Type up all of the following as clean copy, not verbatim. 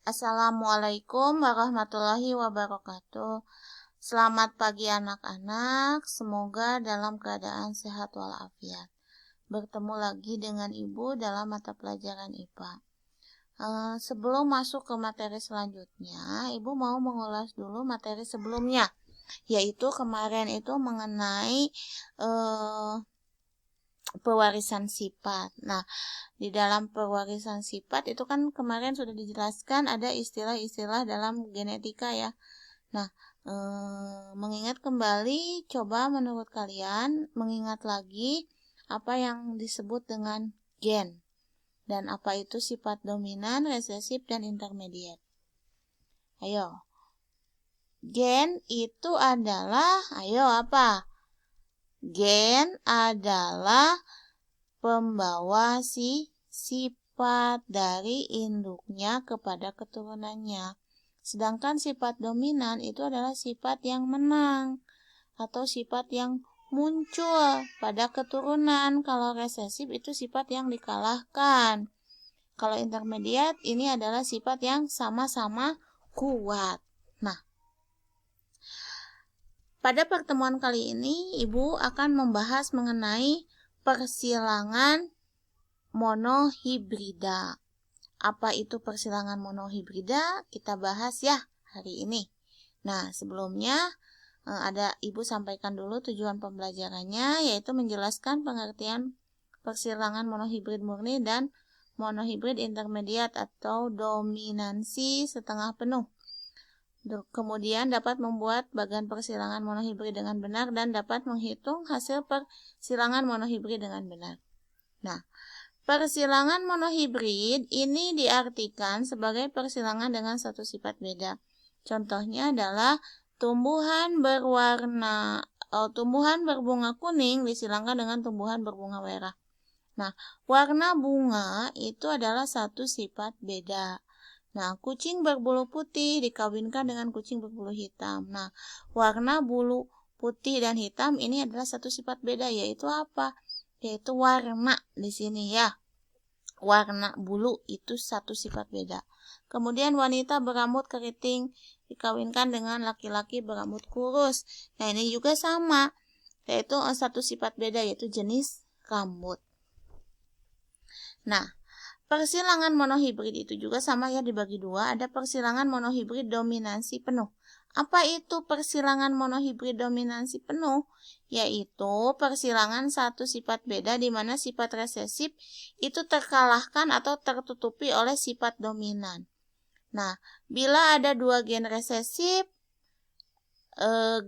Assalamualaikum warahmatullahi wabarakatuh. Selamat pagi anak-anak, semoga dalam keadaan sehat walafiat. Bertemu lagi dengan Ibu dalam mata pelajaran IPA. Sebelum masuk ke materi selanjutnya, Ibu mau mengulas dulu materi sebelumnya, yaitu kemarin itu mengenai pewarisan sifat. Nah, di dalam pewarisan sifat itu kan kemarin sudah dijelaskan ada istilah-istilah dalam genetika ya. Nah, mengingat kembali, coba menurut kalian mengingat lagi apa yang disebut dengan gen dan apa itu sifat dominan, resesif, dan intermediate. Ayo, gen itu adalah, apa? Gen adalah pembawa sifat dari induknya kepada keturunannya. Sedangkan sifat dominan itu adalah sifat yang menang atau sifat yang muncul pada keturunan. Kalau resesif itu sifat yang dikalahkan. Kalau intermediate ini adalah sifat yang sama-sama kuat. Nah, pada pertemuan kali ini Ibu akan membahas mengenai persilangan monohibrida. Apa itu persilangan monohibrida? Kita bahas ya hari ini. Nah, sebelumnya Ibu sampaikan dulu tujuan pembelajarannya, yaitu menjelaskan pengertian persilangan monohibrid murni dan monohibrid intermediat atau dominansi setengah penuh. Kemudian dapat membuat bagan persilangan monohibrid dengan benar dan dapat menghitung hasil persilangan monohibrid dengan benar. Nah, persilangan monohibrid ini diartikan sebagai persilangan dengan satu sifat beda. Contohnya adalah tumbuhan berbunga kuning disilangkan dengan tumbuhan berbunga merah. Nah, warna bunga itu adalah satu sifat beda. Nah, kucing berbulu putih dikawinkan dengan kucing berbulu hitam. Nah, warna bulu putih dan hitam ini adalah satu sifat beda, yaitu apa? Yaitu warna di sini ya. Warna bulu itu satu sifat beda. Kemudian wanita berambut keriting dikawinkan dengan laki-laki berambut kurus. Nah, ini juga sama, yaitu satu sifat beda, yaitu jenis rambut. Nah, persilangan monohibrid itu juga sama ya, dibagi dua. Ada persilangan monohibrid dominansi penuh. Apa itu persilangan monohibrid dominansi penuh? Yaitu persilangan satu sifat beda di mana sifat resesif itu terkalahkan atau tertutupi oleh sifat dominan. Nah, bila ada dua gen resesif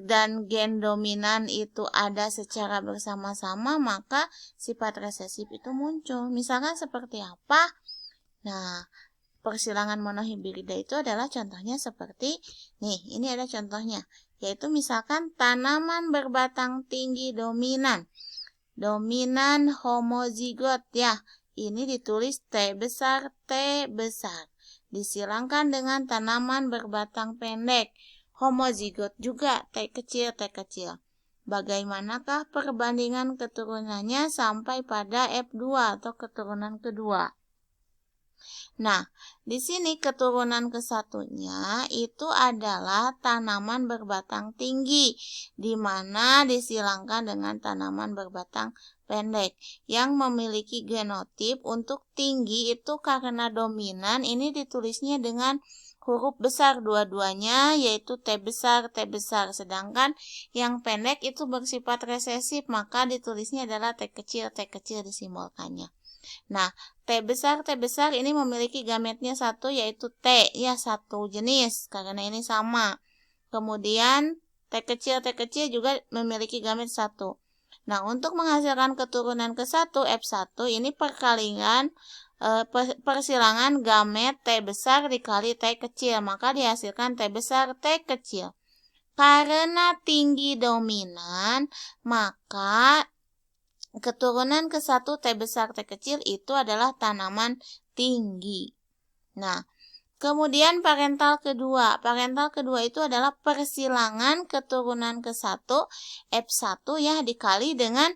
dan gen dominan itu ada secara bersama-sama, maka sifat resesif itu muncul. Misalkan seperti apa? Nah, persilangan monohibrida itu adalah contohnya seperti nih, ini ada contohnya, yaitu misalkan tanaman berbatang tinggi dominan homozigot ya. Ini ditulis T besar, disilangkan dengan tanaman berbatang pendek homozigot juga T kecil. Bagaimanakah perbandingan keturunannya sampai pada F2 atau keturunan kedua? Nah, di sini keturunan kesatunya itu adalah tanaman berbatang tinggi, di mana disilangkan dengan tanaman berbatang pendek yang memiliki genotip untuk tinggi itu karena dominan. Ini ditulisnya dengan huruf besar dua-duanya, yaitu T besar. Sedangkan yang pendek itu bersifat resesif, maka ditulisnya adalah T kecil disimbolkannya. Nah, T besar ini memiliki gametnya satu, yaitu T ya, satu jenis karena ini sama. Kemudian T kecil juga memiliki gamet satu. Nah, untuk menghasilkan keturunan ke satu F1 ini perkalian persilangan gamet T besar dikali T kecil, maka dihasilkan T besar T kecil. Karena tinggi dominan, maka keturunan ke-1 T besar T kecil itu adalah tanaman tinggi. Nah, kemudian parental kedua itu adalah persilangan keturunan ke-1 F1 ya dikali dengan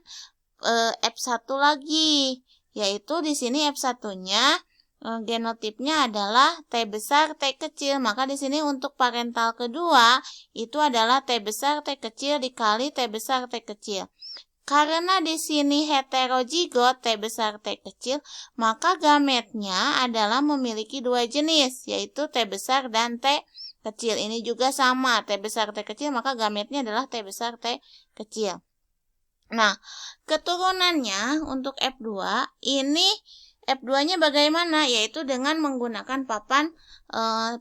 F1 lagi, yaitu di sini F1-nya genotipnya adalah T besar T kecil. Maka di sini untuk parental kedua itu adalah T besar T kecil dikali T besar T kecil. Karena di sini heterozigot T besar T kecil, maka gametnya adalah memiliki dua jenis, yaitu T besar dan T kecil. Ini juga sama, T besar T kecil, maka gametnya adalah T besar T kecil. Nah, keturunannya untuk F2, ini F2-nya bagaimana? Yaitu dengan menggunakan papan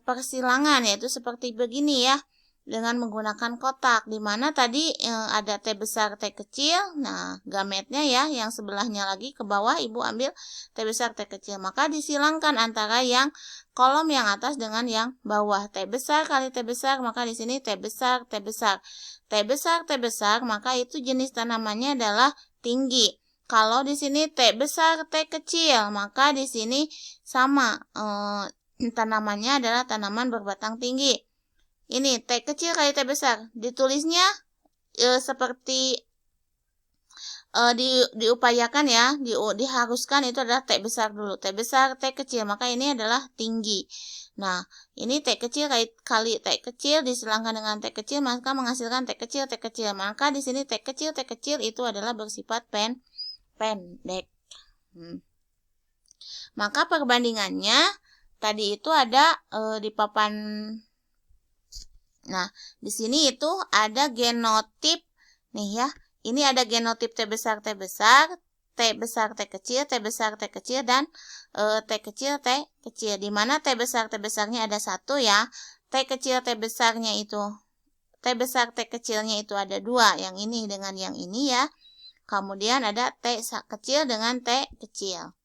persilangan, yaitu seperti begini ya. Dengan menggunakan kotak, di mana tadi ada T besar T kecil. Nah, gametnya ya, yang sebelahnya lagi ke bawah Ibu ambil T besar T kecil. Maka disilangkan antara yang kolom yang atas dengan yang bawah. T besar kali T besar, maka di sini T besar T besar. T besar T besar, maka itu jenis tanamannya adalah tinggi. Kalau di sini T besar T kecil, maka di sini sama tanamannya adalah tanaman berbatang tinggi. Ini T kecil kali T besar. Ditulisnya seperti diupayakan ya, diharuskan itu adalah T besar dulu. T besar T kecil, maka ini adalah tinggi. Nah, ini T kecil kali T kecil disilangkan dengan T kecil, maka menghasilkan T kecil T kecil. Maka di sini T kecil itu adalah bersifat pendek. Maka perbandingannya tadi itu ada di papan. Nah, di sini itu ada genotip nih ya. Ini ada genotip T besar T besar, T besar T kecil, T besar T kecil, dan T kecil T kecil. Di mana T besar T besarnya ada 1 ya. T kecil T besarnya itu, T besar T kecilnya itu ada 2. Yang ini dengan yang ini ya. Kemudian ada T kecil dengan T kecil.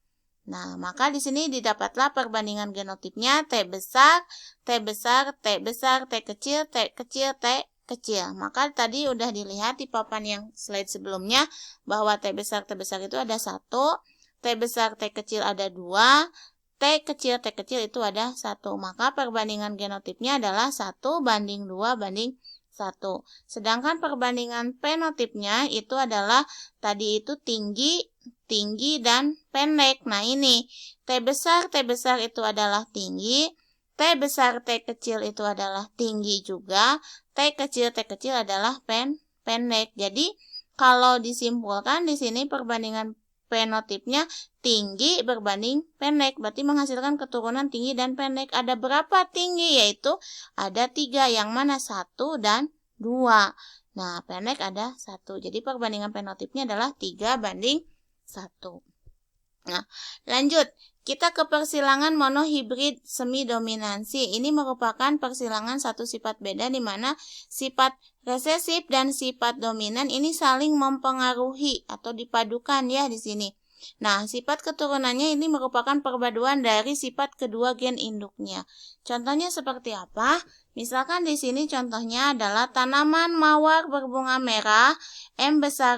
Nah, maka di sini didapatlah perbandingan genotipnya T besar, T besar, T besar, T kecil, T kecil, T kecil. Maka tadi udah dilihat di papan yang slide sebelumnya bahwa T besar itu ada 1, T besar T kecil ada 2, T kecil itu ada 1. Maka perbandingan genotipnya adalah 1 banding 2 banding 1. Sedangkan perbandingan fenotipnya itu adalah tadi itu tinggi dan pendek. Nah, ini T besar itu adalah tinggi, T besar T kecil itu adalah tinggi juga, T kecil adalah pendek. Jadi, kalau disimpulkan di sini perbandingan fenotipnya tinggi berbanding pendek, berarti menghasilkan keturunan tinggi dan pendek. Ada berapa tinggi? Yaitu ada 3, yang mana 1 dan 2. Nah, pendek ada 1. Jadi perbandingan fenotipnya adalah 3 banding 1. Nah, lanjut. Kita ke persilangan monohibrid semi dominansi. Ini merupakan persilangan satu sifat beda di mana sifat resesif dan sifat dominan ini saling mempengaruhi atau dipadukan ya di sini. Nah, sifat keturunannya ini merupakan perpaduan dari sifat kedua gen induknya. Contohnya seperti apa? Misalkan di sini contohnya adalah tanaman mawar berbunga merah, M besar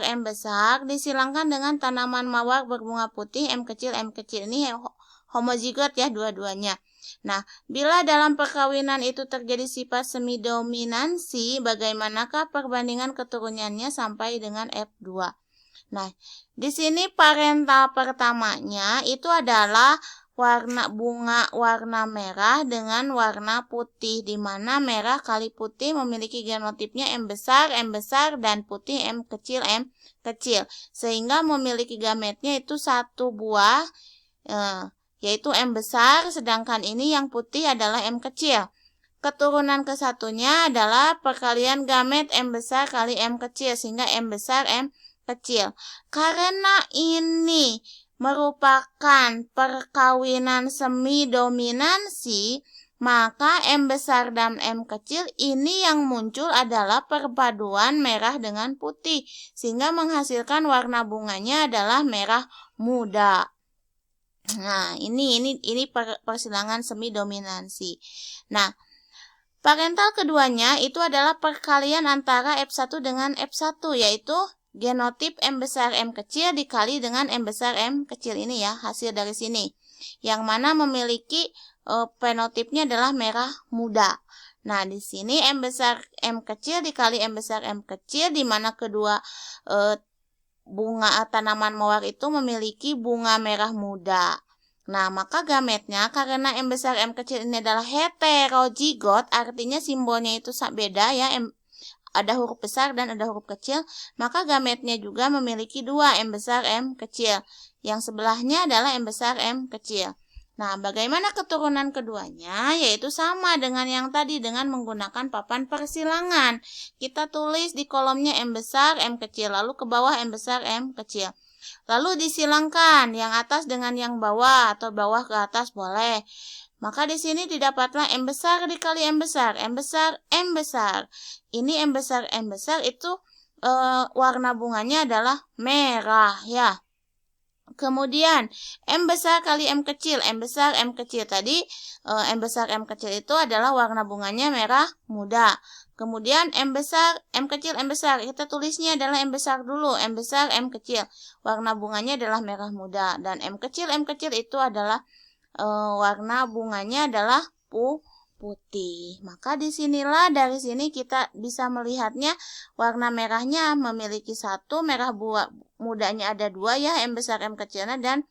disilangkan dengan tanaman mawar berbunga putih, M kecil. Ini homozigot ya dua-duanya. Nah, bila dalam perkawinan itu terjadi sifat semi dominansi, bagaimanakah perbandingan keturunannya sampai dengan F2? Nah, di sini parental pertamanya itu adalah warna bunga warna merah dengan warna putih, di mana merah kali putih memiliki genotipnya M besar, dan putih M kecil. Sehingga memiliki gametnya itu 1 buah, yaitu M besar, sedangkan ini yang putih adalah M kecil. Keturunan kesatunya adalah perkalian gamet M besar kali M kecil, sehingga M besar M kecil. Karena ini merupakan perkawinan semi dominansi, maka M besar dan M kecil ini yang muncul adalah perpaduan merah dengan putih, sehingga menghasilkan warna bunganya adalah merah muda. Nah, ini persilangan semi dominansi. Nah, parental keduanya itu adalah perkalian antara F1 dengan F1, yaitu genotip M besar M kecil dikali dengan M besar M kecil ini ya, hasil dari sini. Yang mana memiliki fenotipnya adalah merah muda. Nah, di sini M besar M kecil dikali M besar M kecil, di mana kedua bunga tanaman mawar itu memiliki bunga merah muda. Nah, maka gametnya karena M besar M kecil ini adalah heterozigot, artinya simbolnya itu beda ya, ada huruf besar dan ada huruf kecil, maka gametnya juga memiliki dua, M besar M kecil. Yang sebelahnya adalah M besar M kecil. Nah, bagaimana keturunan keduanya? Yaitu sama dengan yang tadi, dengan menggunakan papan persilangan. Kita tulis di kolomnya M besar M kecil, lalu ke bawah M besar M kecil. Lalu disilangkan yang atas dengan yang bawah atau bawah ke atas boleh. Maka di sini didapatlah M besar dikali M besar, M besar, M besar. Ini M besar itu warna bunganya adalah merah ya. Kemudian M besar kali M kecil, M besar M kecil tadi, M besar M kecil itu adalah warna bunganya merah muda. Kemudian M besar M kecil M besar, kita tulisnya adalah M besar dulu, M besar M kecil, warna bunganya adalah merah muda. Dan M kecil itu adalah warna bunganya adalah putih. Maka disinilah, dari sini kita bisa melihatnya warna merahnya memiliki satu, merah mudanya ada dua ya, M besar M kecilnya, dan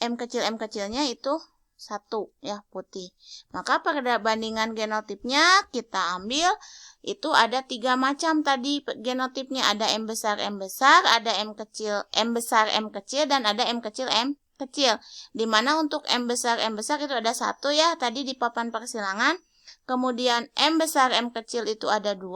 M kecilnya itu satu ya, putih. Maka perbandingan genotipnya kita ambil itu ada 3 macam tadi genotipnya, ada M besar, ada M besar M kecil, dan ada M kecil kecil. Dimana untuk M besar itu ada satu ya tadi di papan persilangan. Kemudian M besar M kecil itu ada 2,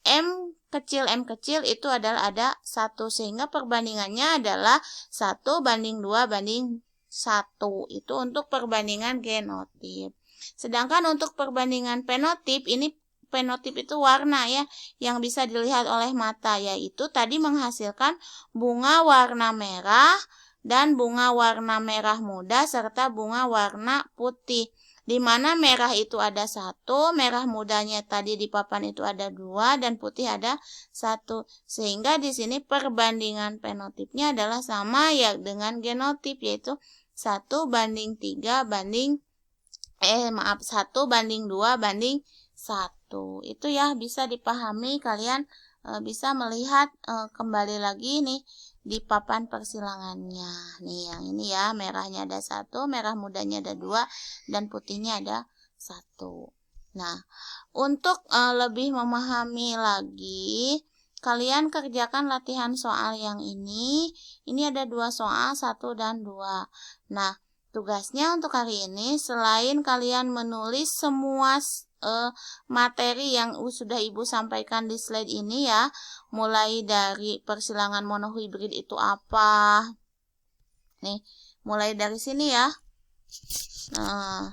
M kecil itu adalah ada 1, sehingga perbandingannya adalah 1 banding 2 banding 1. Itu untuk perbandingan genotip. Sedangkan untuk perbandingan fenotip, ini fenotip itu warna ya, yang bisa dilihat oleh mata, yaitu tadi menghasilkan bunga warna merah dan bunga warna merah muda serta bunga warna putih. Di mana merah itu ada 1, merah mudanya tadi di papan itu ada 2, dan putih ada 1. Sehingga di sini perbandingan fenotipnya adalah sama ya dengan genotip, yaitu 1 banding 3 banding 1 banding 2 banding 1. Itu ya bisa dipahami, kalian bisa melihat kembali lagi nih di papan persilangannya. Nih yang ini ya, merahnya ada 1, merah mudanya ada 2, dan putihnya ada 1. Nah, untuk lebih memahami lagi, kalian kerjakan latihan soal yang ini. Ini ada 2 soal, 1 dan 2. Nah, tugasnya untuk hari ini, selain kalian menulis semua materi yang sudah Ibu sampaikan di slide ini ya, mulai dari persilangan monohibrid itu apa. Nih, mulai dari sini ya. Nah,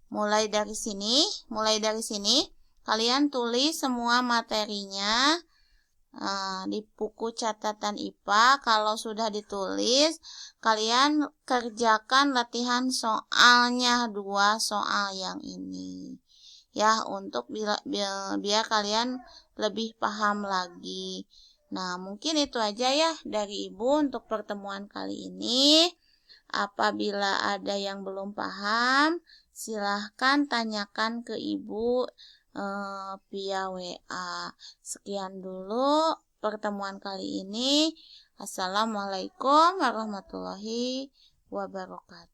mulai dari sini kalian tulis semua materinya di buku catatan IPA. Kalau sudah ditulis, kalian kerjakan latihan soalnya 2 soal yang ini ya, untuk biar kalian lebih paham lagi. Nah, mungkin itu aja ya dari Ibu untuk pertemuan kali ini. Apabila ada yang belum paham, silahkan tanyakan ke Ibu via WA. Sekian dulu pertemuan kali ini. Assalamualaikum warahmatullahi wabarakatuh.